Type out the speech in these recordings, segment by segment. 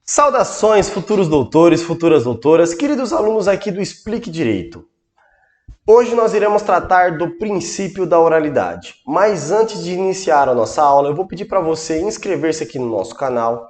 Saudações, futuros doutores, futuras doutoras, queridos alunos aqui do Explique Direito. Hoje nós iremos tratar do princípio da oralidade. Mas antes de iniciar a nossa aula, eu vou pedir para você inscrever-se aqui no nosso canal,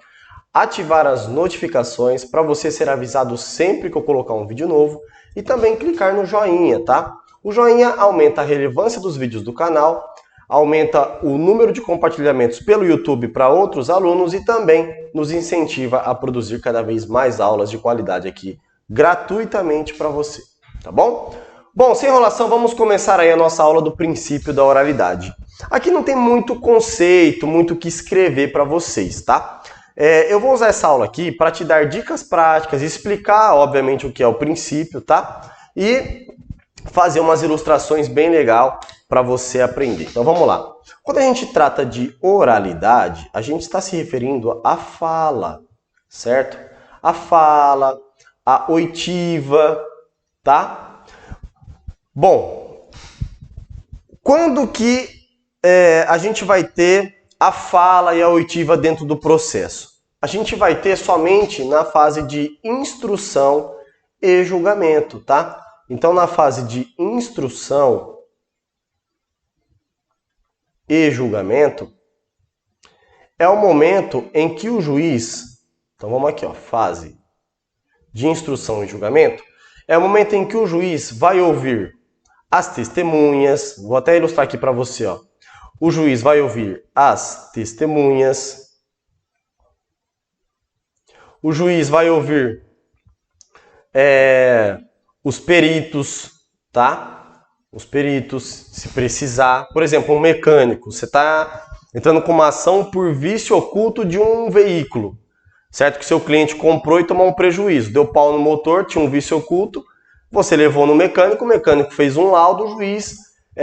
ativar as notificações para você ser avisado sempre que eu colocar um vídeo novo e também clicar no joinha, tá? O joinha aumenta a relevância dos vídeos do canal, aumenta o número de compartilhamentos pelo YouTube para outros alunos e também nos incentiva a produzir cada vez mais aulas de qualidade aqui, gratuitamente para você, tá bom? Bom, sem enrolação, vamos começar aí a nossa aula do princípio da oralidade. Aqui não tem muito conceito, muito o que escrever para vocês, tá? Eu vou usar essa aula aqui para te dar dicas práticas, explicar, obviamente, o que é o princípio, tá? E fazer umas ilustrações bem legal para você aprender. Então vamos lá. Quando a gente trata de oralidade, a gente está se referindo à fala, certo? A fala, a oitiva, tá? Bom, quando que a gente vai ter a fala e a oitiva dentro do processo? A gente vai ter somente na fase de instrução e julgamento, tá? Então, na fase de instrução e julgamento, é o momento em que o juiz, então vamos aqui, ó, fase de instrução e julgamento, é o momento em que o juiz vai ouvir as testemunhas, vou até ilustrar aqui para você, ó. O juiz vai ouvir as testemunhas, o juiz vai ouvir os peritos, tá? Os peritos, se precisar. Por exemplo, um mecânico, você está entrando com uma ação por vício oculto de um veículo, certo? Que seu cliente comprou e tomou um prejuízo. Deu pau no motor, tinha um vício oculto, você levou no mecânico, o mecânico fez um laudo, o juiz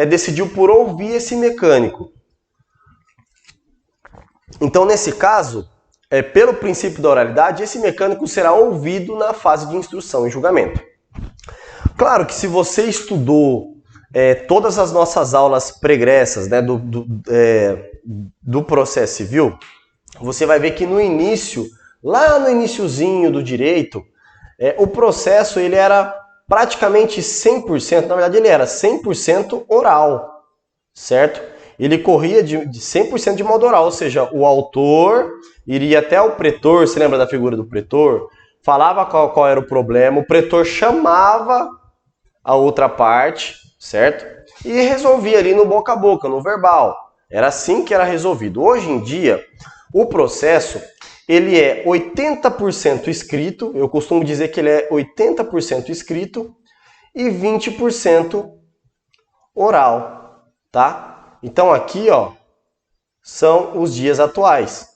decidiu por ouvir esse mecânico. Então, nesse caso, pelo princípio da oralidade, esse mecânico será ouvido na fase de instrução e julgamento. Claro que se você estudou todas as nossas aulas pregressas, né, do processo civil, você vai ver que no início, lá no iniciozinho do direito, o processo ele era praticamente 100%, na verdade ele era 100% oral, certo? Ele corria de 100% de modo oral, ou seja, o autor iria até o pretor, você lembra da figura do pretor? Falava qual era o problema, o pretor chamava a outra parte, certo? E resolvia ali no boca a boca, no verbal. Era assim que era resolvido. Hoje em dia, o processo ele é 80% escrito, eu costumo dizer que ele é 80% escrito e 20% oral, tá? Então aqui, ó, são os dias atuais.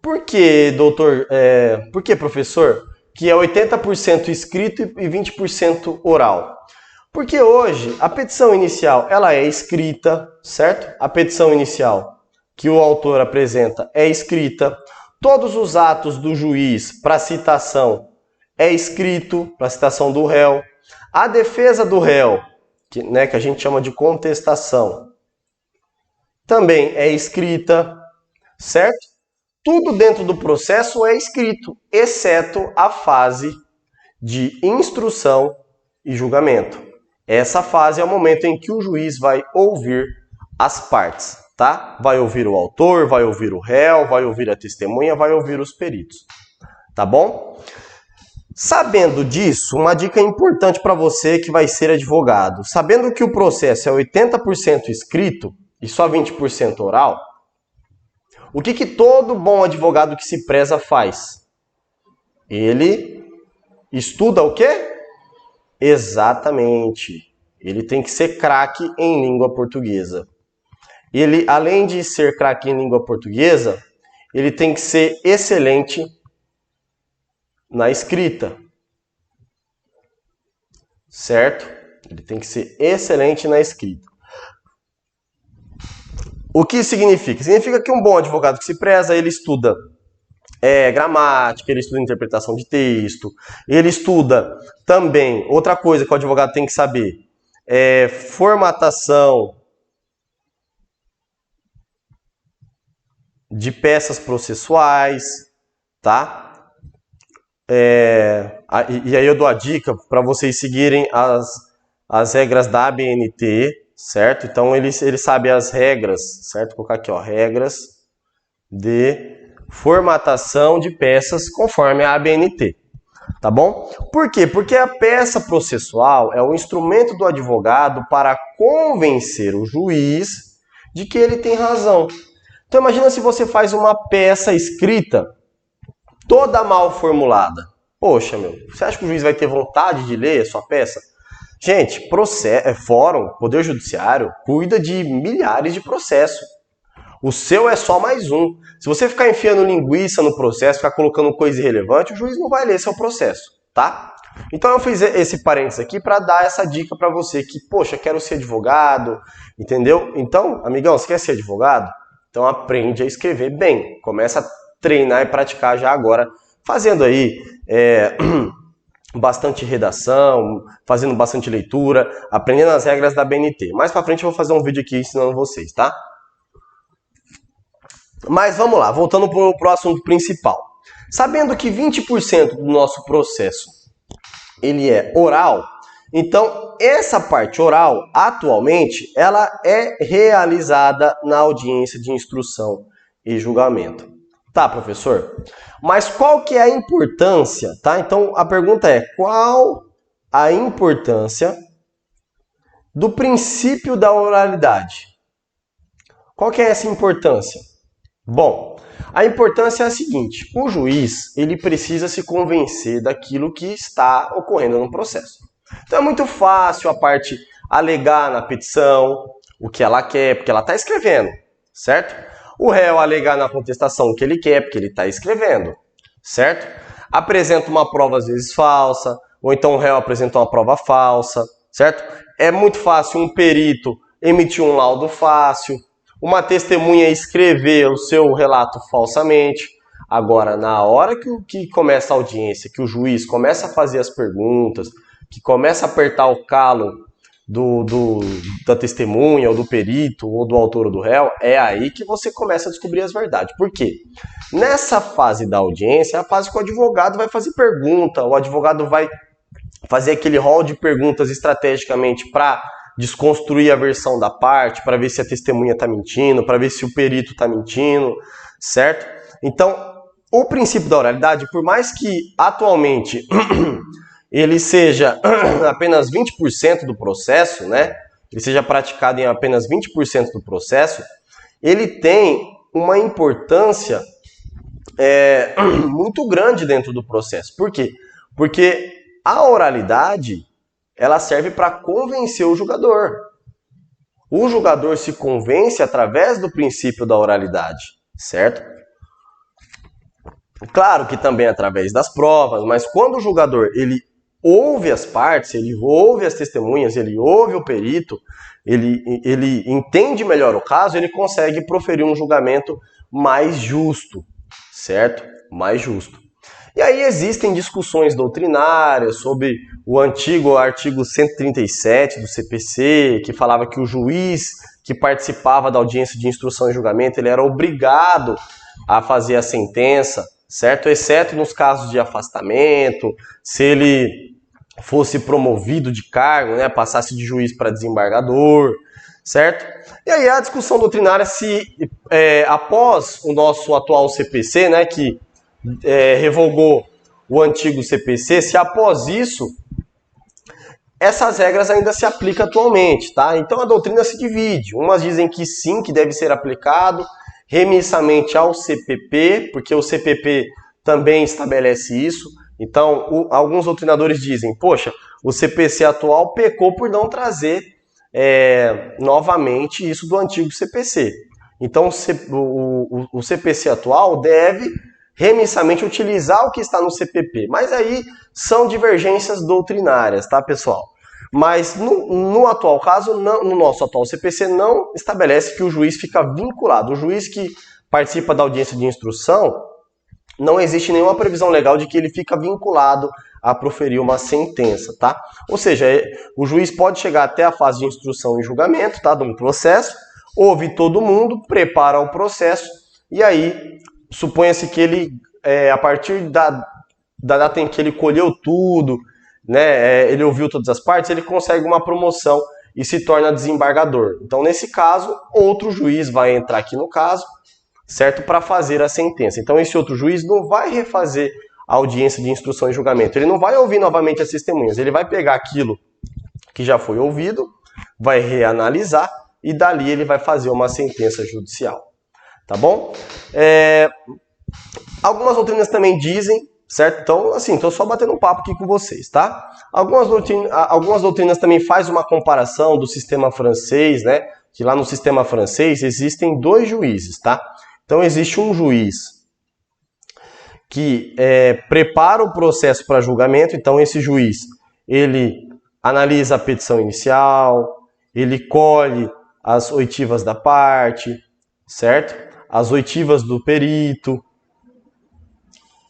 Por que, doutor? Por que, professor? Que é 80% escrito e 20% oral. Porque hoje a petição inicial ela é escrita, certo? A petição inicial que o autor apresenta é escrita. Todos os atos do juiz para citação é escrito, para citação do réu. A defesa do réu, que a gente chama de contestação, também é escrita, certo? Tudo dentro do processo é escrito, exceto a fase de instrução e julgamento. Essa fase é o momento em que o juiz vai ouvir as partes, tá? Vai ouvir o autor, vai ouvir o réu, vai ouvir a testemunha, vai ouvir os peritos, tá bom? Sabendo disso, uma dica importante para você que vai ser advogado. Sabendo que o processo é 80% escrito e só 20% oral, o que todo bom advogado que se preza faz? Ele estuda o quê? Exatamente. Ele tem que ser craque em língua portuguesa. Ele, além de ser craque em língua portuguesa, ele tem que ser excelente na escrita. Certo? Ele tem que ser excelente na escrita. O que significa? Significa que um bom advogado que se preza, ele estuda gramática, ele estuda interpretação de texto, ele estuda também, outra coisa que o advogado tem que saber, formatação de peças processuais, tá? E aí eu dou a dica para vocês seguirem as regras da ABNT, certo? Então ele sabe as regras, certo? Vou colocar aqui, ó, regras de formatação de peças conforme a ABNT, tá bom? Por quê? Porque a peça processual é o instrumento do advogado para convencer o juiz de que ele tem razão. Então imagina se você faz uma peça escrita toda mal formulada. Poxa, meu, você acha que o juiz vai ter vontade de ler a sua peça? Gente, fórum, Poder Judiciário, cuida de milhares de processos. O seu é só mais um. Se você ficar enfiando linguiça no processo, ficar colocando coisa irrelevante, o juiz não vai ler seu processo, tá? Então eu fiz esse parênteses aqui para dar essa dica para você que, poxa, quero ser advogado, entendeu? Então, amigão, você quer ser advogado? Então aprende a escrever bem. Começa a treinar e praticar já agora, fazendo aí bastante redação, fazendo bastante leitura, aprendendo as regras da BNT. Mais para frente eu vou fazer um vídeo aqui ensinando vocês, tá? Mas vamos lá, voltando para o assunto principal. Sabendo que 20% do nosso processo ele é oral, então essa parte oral, atualmente, ela é realizada na audiência de instrução e julgamento. Tá, professor? Mas qual que é a importância, tá? Então a pergunta é, qual a importância do princípio da oralidade? Qual que é essa importância? Bom, a importância é a seguinte, o juiz ele precisa se convencer daquilo que está ocorrendo no processo. Então é muito fácil a parte alegar na petição o que ela quer, porque ela está escrevendo, certo? O réu alegar na contestação o que ele quer, porque ele está escrevendo, certo? Apresenta uma prova às vezes falsa, ou então o réu apresenta uma prova falsa, certo? É muito fácil um perito emitir um laudo fácil, uma testemunha escrever o seu relato falsamente. Agora, na hora que começa a audiência, que o juiz começa a fazer as perguntas, que começa a apertar o calo da testemunha, ou do perito, ou do autor ou do réu, é aí que você começa a descobrir as verdades. Por quê? Nessa fase da audiência, é a fase que o advogado vai fazer pergunta, o advogado vai fazer aquele rol de perguntas estrategicamente para desconstruir a versão da parte, para ver se a testemunha está mentindo, para ver se o perito está mentindo, certo? Então, o princípio da oralidade, por mais que atualmente ele seja apenas 20% do processo, né? Ele seja praticado em apenas 20% do processo, ele tem uma importância muito grande dentro do processo. Por quê? Porque a oralidade ela serve para convencer o julgador. O julgador se convence através do princípio da oralidade, certo? Claro que também através das provas, mas quando o julgador ele ouve as partes, ele ouve as testemunhas, ele ouve o perito, ele entende melhor o caso, ele consegue proferir um julgamento mais justo, certo? Mais justo. E aí existem discussões doutrinárias sobre o antigo artigo 137 do CPC, que falava que o juiz que participava da audiência de instrução e julgamento, ele era obrigado a fazer a sentença, certo? Exceto nos casos de afastamento, se ele fosse promovido de cargo, né, passasse de juiz para desembargador, certo? E aí a discussão doutrinária se, após o nosso atual CPC, né, que revogou o antigo CPC, se após isso, essas regras ainda se aplicam atualmente, tá? Então a doutrina se divide. Umas dizem que sim, que deve ser aplicado remissamente ao CPP, porque o CPP também estabelece isso. Então, alguns doutrinadores dizem, poxa, o CPC atual pecou por não trazer novamente isso do antigo CPC. Então, o CPC atual deve remissamente utilizar o que está no CPP. Mas aí são divergências doutrinárias, tá, pessoal? Mas no atual caso, no nosso atual CPC, não estabelece que o juiz fica vinculado. O juiz que participa da audiência de instrução, não existe nenhuma previsão legal de que ele fica vinculado a proferir uma sentença, tá? Ou seja, o juiz pode chegar até a fase de instrução e julgamento, tá, de um processo, ouve todo mundo, prepara o processo, e aí suponha-se que ele, a partir da data em que ele colheu tudo, né, ele ouviu todas as partes, ele consegue uma promoção e se torna desembargador. Então, nesse caso, outro juiz vai entrar aqui no caso, certo, para fazer a sentença. Então, esse outro juiz não vai refazer a audiência de instrução e julgamento. Ele não vai ouvir novamente as testemunhas. Ele vai pegar aquilo que já foi ouvido, vai reanalisar e dali ele vai fazer uma sentença judicial. Tá bom? Algumas doutrinas também dizem, certo? Então, assim, estou só batendo um papo aqui com vocês, tá? Algumas doutrinas também fazem uma comparação do sistema francês, né? Que lá no sistema francês existem 2 juízes, tá? Então, existe um juiz que prepara o processo para julgamento. Então, esse juiz, ele analisa a petição inicial, ele colhe as oitivas da parte, certo? As oitivas do perito,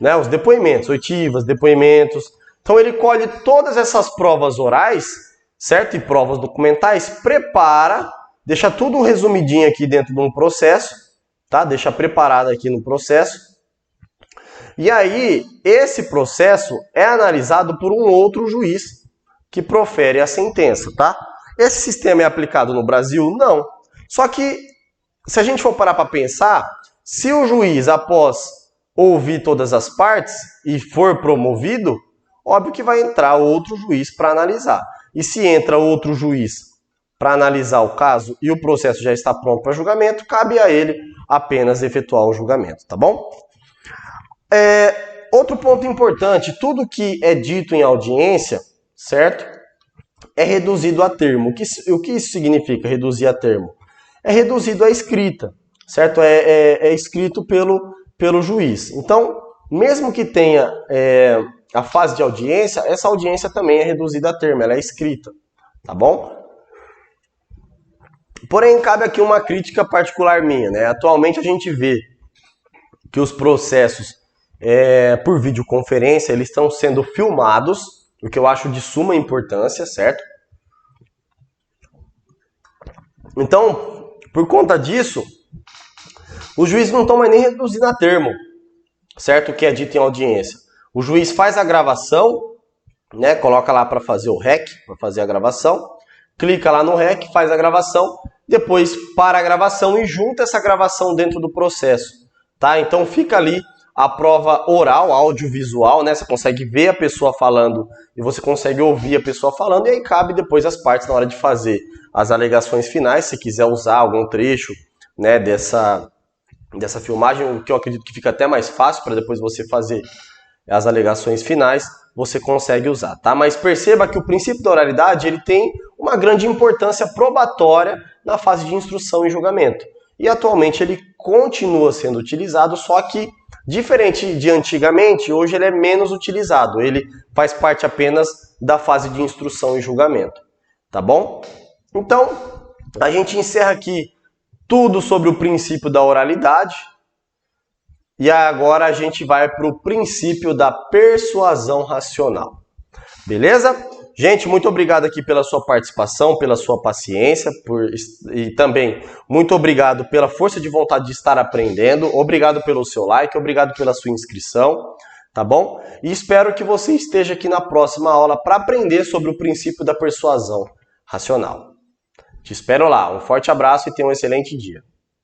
né? Os depoimentos, oitivas, depoimentos. Então, ele colhe todas essas provas orais, certo? E provas documentais, prepara, deixa tudo resumidinho aqui dentro de um processo, tá? Deixa preparado aqui no processo. E aí, esse processo é analisado por um outro juiz que profere a sentença, tá? Esse sistema é aplicado no Brasil? Não. Só que, se a gente for parar para pensar, se o juiz, após ouvir todas as partes e for promovido, óbvio que vai entrar outro juiz para analisar. E se entra outro juiz para analisar o caso e o processo já está pronto para julgamento, cabe a ele apenas efetuar o julgamento, tá bom? Outro ponto importante, tudo que é dito em audiência, certo? É reduzido a termo. O que isso significa, reduzir a termo? É reduzido à escrita, certo? É escrito pelo juiz. Então, mesmo que tenha a fase de audiência, essa audiência também é reduzida a termo, ela é escrita, tá bom? Porém, cabe aqui uma crítica particular minha, né? Atualmente a gente vê que os processos por videoconferência, eles estão sendo filmados, o que eu acho de suma importância, certo? Então, por conta disso, os juízes não estão mais nem reduzindo a termo, certo? O que é dito em audiência. O juiz faz a gravação, né? Coloca lá para fazer o REC, para fazer a gravação, clica lá no REC, faz a gravação, depois para a gravação e junta essa gravação dentro do processo, tá? Então fica ali a prova oral, audiovisual, né? Você consegue ver a pessoa falando e você consegue ouvir a pessoa falando, e aí cabe depois as partes na hora de fazer as alegações finais, se quiser usar algum trecho, né, dessa filmagem, o que eu acredito que fica até mais fácil para depois você fazer as alegações finais, você consegue usar, tá? Mas perceba que o princípio da oralidade, ele tem uma grande importância probatória na fase de instrução e julgamento. E atualmente ele continua sendo utilizado, só que diferente de antigamente, hoje ele é menos utilizado. Ele faz parte apenas da fase de instrução e julgamento, tá bom? Então, a gente encerra aqui tudo sobre o princípio da oralidade. E agora a gente vai para o princípio da persuasão racional. Beleza? Gente, muito obrigado aqui pela sua participação, pela sua paciência e também muito obrigado pela força de vontade de estar aprendendo. Obrigado pelo seu like, obrigado pela sua inscrição, tá bom? E espero que você esteja aqui na próxima aula para aprender sobre o princípio da persuasão racional. Te espero lá. Um forte abraço e tenha um excelente dia.